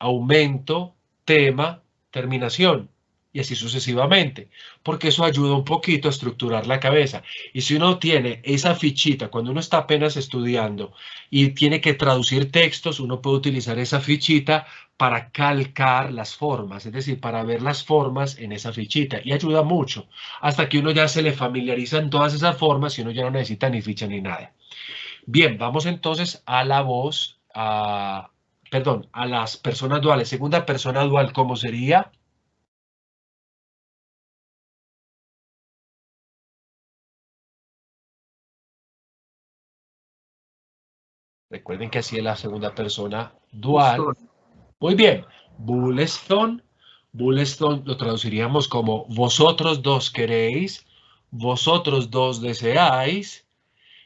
Speaker 1: aumento, tema, terminación. Y así sucesivamente, porque eso ayuda un poquito a estructurar la cabeza. Y si uno tiene esa fichita, cuando uno está apenas estudiando y tiene que traducir textos, uno puede utilizar esa fichita para calcar las formas, es decir, para ver las formas en esa fichita. Y ayuda mucho, hasta que uno ya se le familiarizan todas esas formas y uno ya no necesita ni ficha ni nada. Bien, vamos entonces a la voz, a las personas duales. Segunda persona dual, ¿cómo sería? Recuerden que así es la segunda persona dual. Muy bien. Bulleston. Bulleston lo traduciríamos como vosotros dos queréis, vosotros dos deseáis.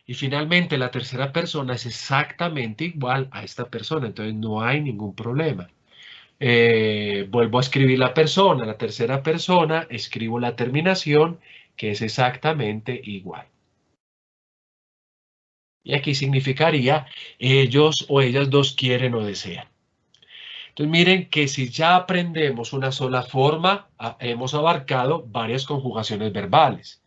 Speaker 1: Y finalmente la tercera persona es exactamente igual a esta persona. Entonces no hay ningún problema. Vuelvo a escribir la persona, la tercera persona, escribo la terminación que es exactamente igual. Y aquí significaría ellos o ellas dos quieren o desean. Entonces miren que si ya aprendemos una sola forma, hemos abarcado varias conjugaciones verbales.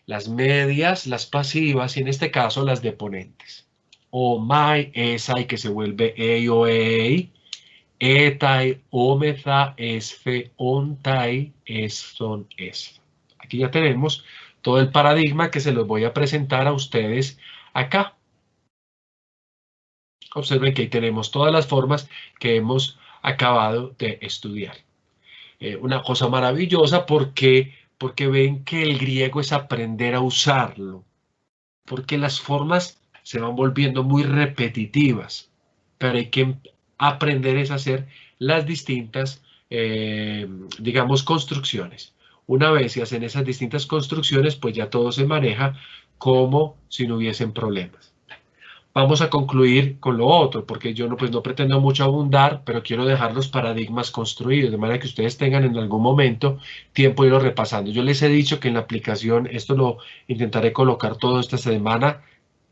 Speaker 1: Las medias, las pasivas y en este caso las deponentes. O mai, esai que se vuelve ei o ei. Etai, omeza, esfe, ontai, eston, es. Aquí ya tenemos todo el paradigma que se los voy a presentar a ustedes acá. Observen que ahí tenemos todas las formas que hemos acabado de estudiar. Una cosa maravillosa porque ven que el griego es aprender a usarlo. Porque las formas se van volviendo muy repetitivas. Pero hay que aprender es hacer las distintas, digamos, construcciones. Una vez se hacen esas distintas construcciones, pues ya todo se maneja como si no hubiesen problemas. Vamos a concluir con lo otro, porque yo no pretendo mucho abundar, pero quiero dejar los paradigmas construidos, de manera que ustedes tengan en algún momento tiempo de irlo repasando. Yo les he dicho que en la aplicación, esto lo intentaré colocar toda esta semana,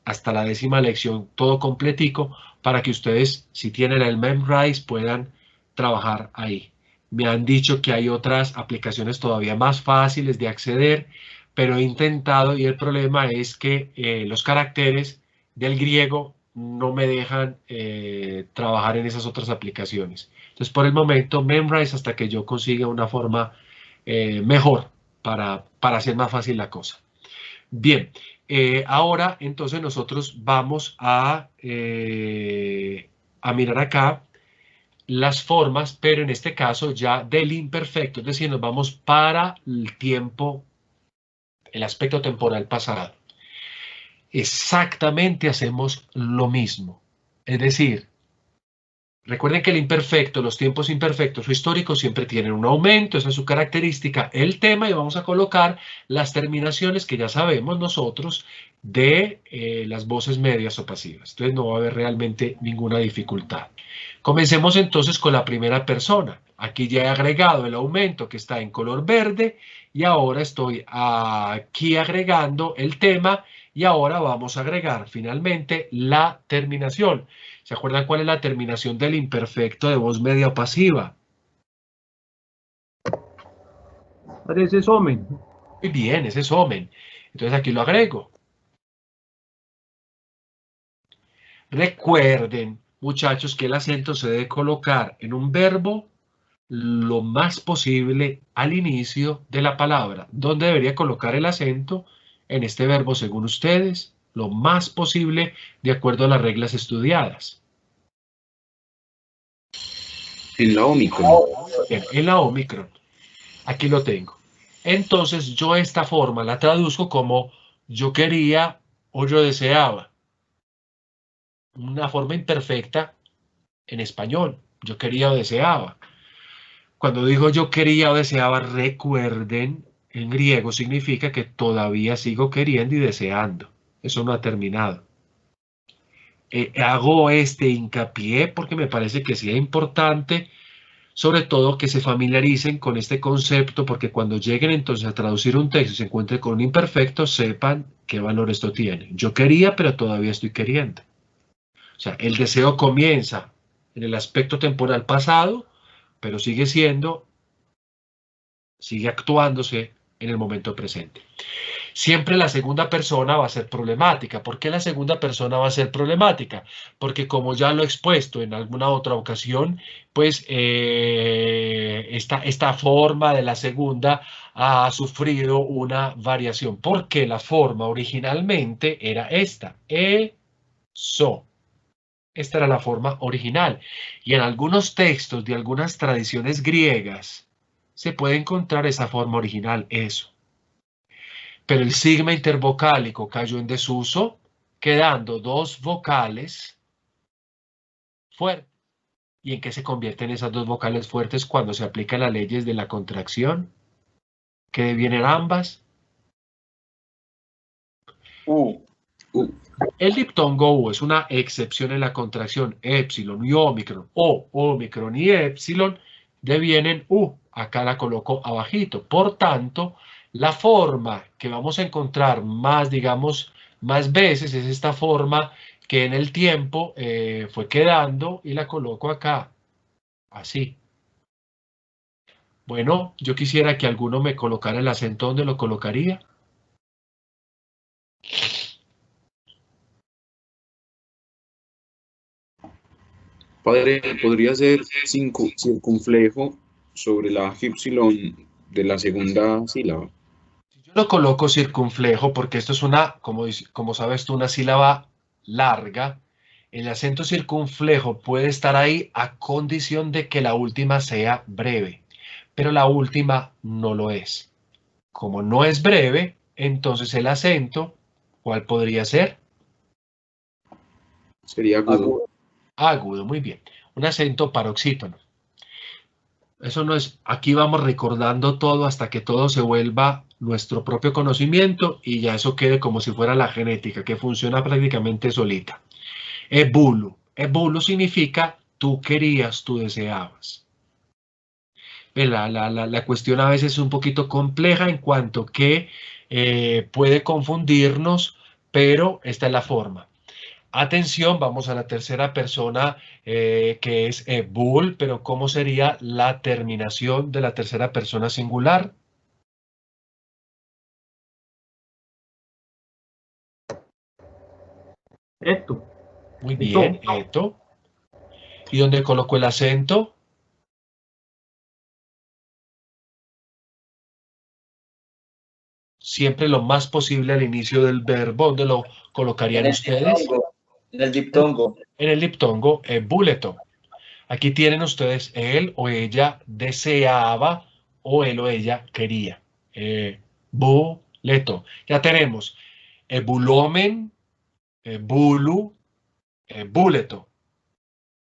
Speaker 1: hasta la 10ª lección, todo completico, para que ustedes, si tienen el Memrise, puedan trabajar ahí. Me han dicho que hay otras aplicaciones todavía más fáciles de acceder, pero he intentado y el problema es que los caracteres del griego no me dejan trabajar en esas otras aplicaciones. Entonces, por el momento, Memrise hasta que yo consiga una forma mejor para hacer más fácil la cosa. Bien, ahora entonces nosotros vamos a mirar acá las formas, pero en este caso ya del imperfecto, es decir, nos vamos para el tiempo, el aspecto temporal pasado. Exactamente hacemos lo mismo. Es decir, recuerden que el imperfecto, los tiempos imperfectos o históricos siempre tienen un aumento, esa es su característica, el tema, y vamos a colocar las terminaciones que ya sabemos nosotros de las voces medias o pasivas. Entonces no va a haber realmente ninguna dificultad. Comencemos entonces con la primera persona. Aquí ya he agregado el aumento que está en color verde y ahora estoy aquí agregando el tema. Y ahora vamos a agregar finalmente la terminación. ¿Se acuerdan cuál es la terminación del imperfecto de voz media o pasiva?
Speaker 2: Ese es omen.
Speaker 1: Muy bien, ese es omen. Entonces aquí lo agrego. Recuerden, muchachos, que el acento se debe colocar en un verbo lo más posible al inicio de la palabra. ¿Dónde debería colocar el acento? En este verbo, según ustedes, lo más posible de acuerdo a las reglas estudiadas.
Speaker 3: En la Omicron.
Speaker 1: Bien, en la Omicron. Aquí lo tengo. Entonces yo esta forma la traduzco como yo quería o yo deseaba. Una forma imperfecta en español. Yo quería o deseaba. Cuando digo yo quería o deseaba, recuerden, en griego significa que todavía sigo queriendo y deseando. Eso no ha terminado. Hago este hincapié porque me parece que sí es importante, sobre todo que se familiaricen con este concepto, porque cuando lleguen entonces a traducir un texto y se encuentren con un imperfecto, sepan qué valor esto tiene. Yo quería, pero todavía estoy queriendo. O sea, el deseo comienza en el aspecto temporal pasado, pero sigue actuándose en el momento presente. Siempre la segunda persona va a ser problemática. ¿Por qué la segunda persona va a ser problemática? Porque como ya lo he expuesto en alguna otra ocasión, pues esta forma de la segunda ha sufrido una variación. Porque la forma originalmente era esta, eso. Esta era la forma original. Y en algunos textos de algunas tradiciones griegas se puede encontrar esa forma original, eso. Pero el sigma intervocálico cayó en desuso, quedando dos vocales fuertes. ¿Y en qué se convierten esas dos vocales fuertes cuando se aplican las leyes de la contracción? ¿Qué devienen ambas? El diptongo U es una excepción en la contracción. Épsilon y ómicron, o ómicron y épsilon, devienen U. Acá la coloco abajito. Por tanto, la forma que vamos a encontrar más, digamos, más veces es esta forma que en el tiempo fue quedando y la coloco acá, así. Bueno, yo quisiera que alguno me colocara el acento donde lo colocaría.
Speaker 3: Padre, podría ser circunflejo sobre la epsilon de la segunda sílaba.
Speaker 1: Yo lo coloco circunflejo porque esto es una, como sabes tú, una sílaba larga. El acento circunflejo puede estar ahí a condición de que la última sea breve, pero la última no lo es. Como no es breve, entonces el acento, ¿cuál podría ser?
Speaker 3: Sería agudo.
Speaker 1: Agudo, muy bien. Un acento paroxítono. Eso no es, aquí vamos recordando todo hasta que todo se vuelva nuestro propio conocimiento y ya eso quede como si fuera la genética, que funciona prácticamente solita. Ebulu. Ebulu significa tú querías, tú deseabas. La cuestión a veces es un poquito compleja en cuanto que puede confundirnos, pero esta es la forma. Atención, vamos a la tercera persona que es bull, pero ¿cómo sería la terminación de la tercera persona singular?
Speaker 2: Esto.
Speaker 1: Muy bien, esto. ¿Y dónde coloco el acento? Siempre lo más posible al inicio del verbo. ¿Dónde lo colocarían ustedes?
Speaker 5: En el diptongo.
Speaker 1: En el diptongo, bulleto. Aquí tienen ustedes él o ella deseaba o él o ella quería. Buleto. Ya tenemos bulomen, bulu, buleto.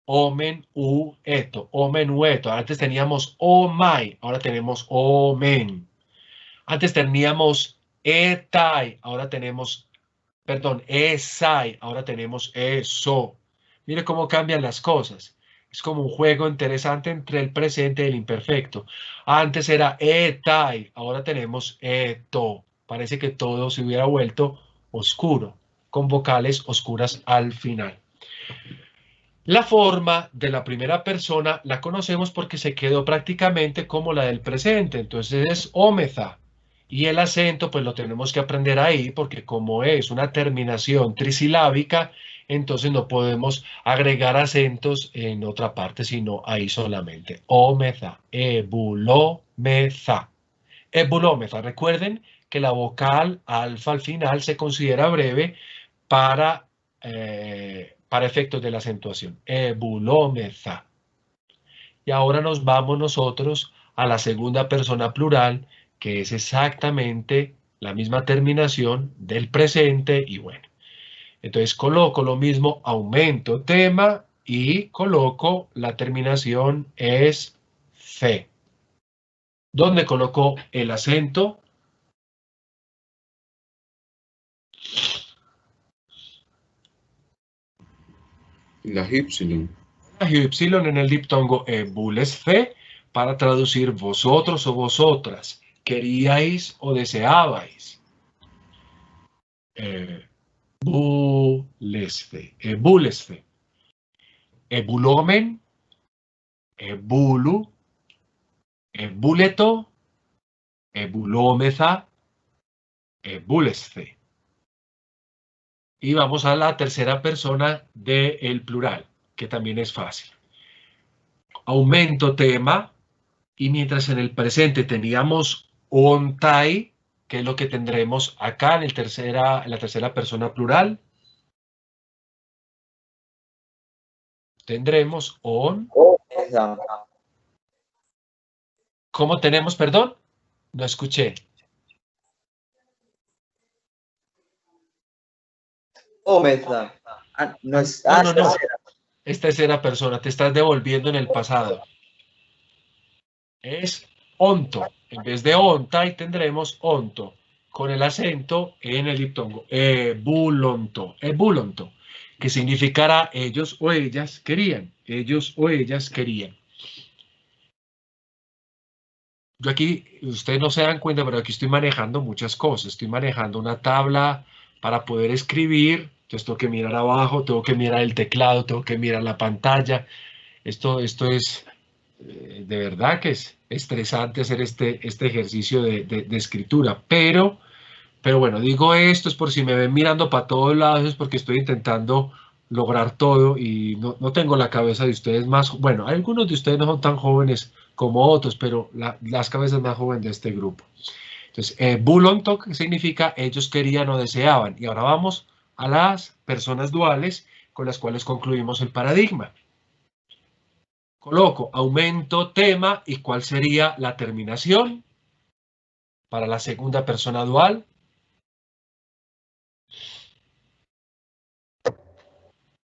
Speaker 1: Omen, eto. Omen, ueto. Antes teníamos omai, ahora tenemos omen. Antes teníamos etai, ahora tenemos, perdón, esai, ahora tenemos eso. Mire cómo cambian las cosas. Es como un juego interesante entre el presente y el imperfecto. Antes era etai, ahora tenemos eto. Parece que todo se hubiera vuelto oscuro, con vocales oscuras al final. La forma de la primera persona la conocemos porque se quedó prácticamente como la del presente, entonces es ómeza. Y el acento pues lo tenemos que aprender ahí porque como es una terminación trisilábica, entonces no podemos agregar acentos en otra parte, sino ahí solamente. Ómeza, ebulómeza. Ebulómeza, recuerden que la vocal alfa al final se considera breve para efectos de la acentuación. Ebulómeza. Y ahora nos vamos nosotros a la segunda persona plural, que es exactamente la misma terminación del presente y bueno. Entonces coloco lo mismo, aumento tema y coloco la terminación es C. ¿Dónde coloco el acento?
Speaker 3: La Y.
Speaker 1: La Y en el diptongo bules C para traducir vosotros o vosotras, queríais o deseabais. Bulesfe, ebulesfe, ebulomen, ebulu, ebuleto, ebulómeza, ebulesfe. Y vamos a la tercera persona del plural, que también es fácil. Aumento tema, y mientras en el presente teníamos ontai, que es lo que tendremos acá en la tercera persona plural. Tendremos on. ¿Cómo tenemos, perdón? No escuché.
Speaker 5: Ómeza. No,
Speaker 1: No. Es tercera persona, te estás devolviendo en el pasado. Es onto. En vez de ontai tendremos onto, con el acento en el diptongo. Ebulonto, ebulonto, que significará ellos o ellas querían. Ellos o ellas querían. Yo aquí, ustedes no se dan cuenta, pero aquí estoy manejando muchas cosas. Estoy manejando una tabla para poder escribir. Entonces tengo que mirar abajo, tengo que mirar el teclado, tengo que mirar la pantalla. Esto es de verdad que es estresante hacer este ejercicio de escritura. Pero bueno, digo esto es por si me ven mirando para todos lados, es porque estoy intentando lograr todo y no tengo la cabeza de ustedes más. Bueno, algunos de ustedes no son tan jóvenes como otros, pero las cabezas más jóvenes de este grupo. Entonces, bulonto, que significa ellos querían o deseaban. Y ahora vamos a las personas duales con las cuales concluimos el paradigma. Coloco aumento tema y ¿cuál sería la terminación para la segunda persona dual?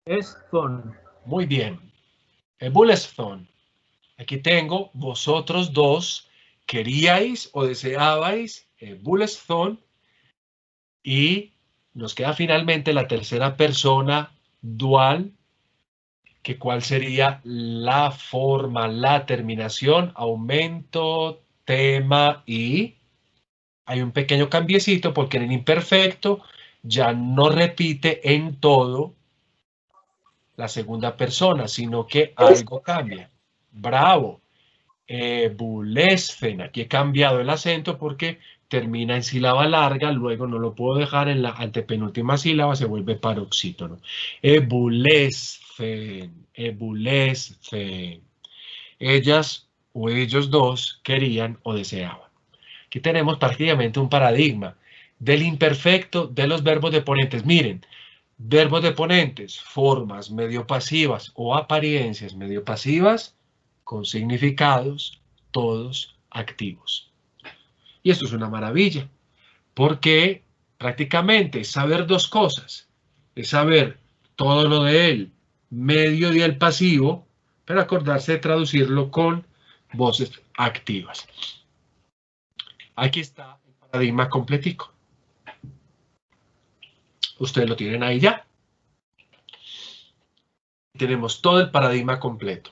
Speaker 2: Eston.
Speaker 1: Muy bien. Ebuleston. Aquí tengo vosotros dos queríais o deseabais ebuleston y nos queda finalmente la tercera persona dual, que cuál sería la forma, la terminación, aumento, tema y hay un pequeño cambiecito porque en el imperfecto ya no repite en todo la segunda persona, sino que algo cambia. Bravo. Ebulesfen. Aquí he cambiado el acento porque termina en sílaba larga, luego no lo puedo dejar en la antepenúltima sílaba, se vuelve paroxítono. Ebulesfen, ebulesfen. Ellas o ellos dos querían o deseaban. Aquí tenemos prácticamente un paradigma del imperfecto de los verbos deponentes. Miren, verbos deponentes, formas medio pasivas o apariencias medio pasivas con significados todos activos. Y esto es una maravilla, porque prácticamente es saber dos cosas. Es saber todo lo de él, medio y el pasivo, pero acordarse de traducirlo con voces activas. Aquí está el paradigma completico. Ustedes lo tienen ahí ya. Tenemos todo el paradigma completo.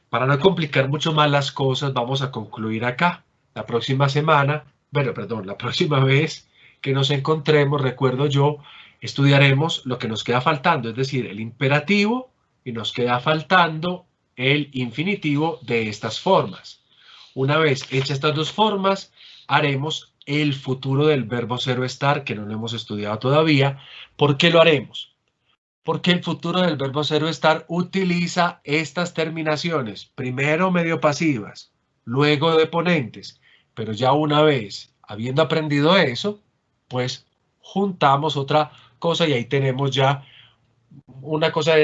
Speaker 1: Para no complicar mucho más las cosas, vamos a concluir acá. La próxima semana, la próxima vez que nos encontremos, recuerdo yo, estudiaremos lo que nos queda faltando, es decir, el imperativo y nos queda faltando el infinitivo de estas formas. Una vez hechas estas dos formas, haremos el futuro del verbo ser o estar, que no lo hemos estudiado todavía. ¿Por qué lo haremos? Porque el futuro del verbo ser o estar utiliza estas terminaciones, primero medio pasivas, luego deponentes, pero ya una vez habiendo aprendido eso, pues juntamos otra cosa y ahí tenemos ya una cosa,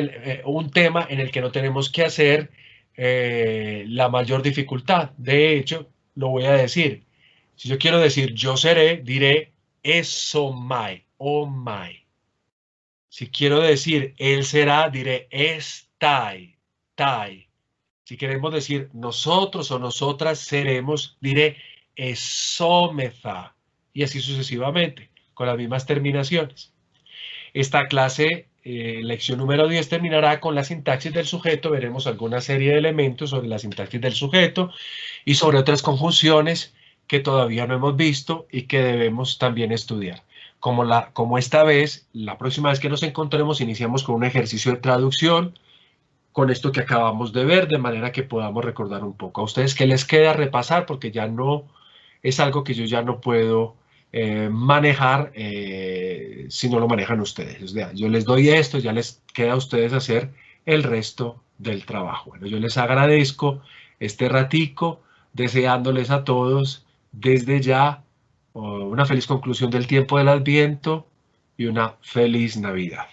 Speaker 1: un tema en el que no tenemos que hacer la mayor dificultad. De hecho, lo voy a decir. Si yo quiero decir yo seré, diré esomai, omai. Si quiero decir él será, diré estai, tai. Si queremos decir nosotros o nosotras seremos, diré esomeza. Y así sucesivamente, con las mismas terminaciones. Esta clase, lección número 10, terminará con la sintaxis del sujeto. Veremos alguna serie de elementos sobre la sintaxis del sujeto y sobre otras conjunciones que todavía no hemos visto y que debemos también estudiar. Como esta vez, la próxima vez que nos encontremos, iniciamos con un ejercicio de traducción con esto que acabamos de ver, de manera que podamos recordar un poco. ¿A ustedes qué les queda repasar? Porque ya no es algo que yo ya no puedo manejar si no lo manejan ustedes. O sea, yo les doy esto, ya les queda a ustedes hacer el resto del trabajo. Bueno, yo les agradezco este ratico, deseándoles a todos desde ya una feliz conclusión del tiempo del Adviento y una feliz Navidad.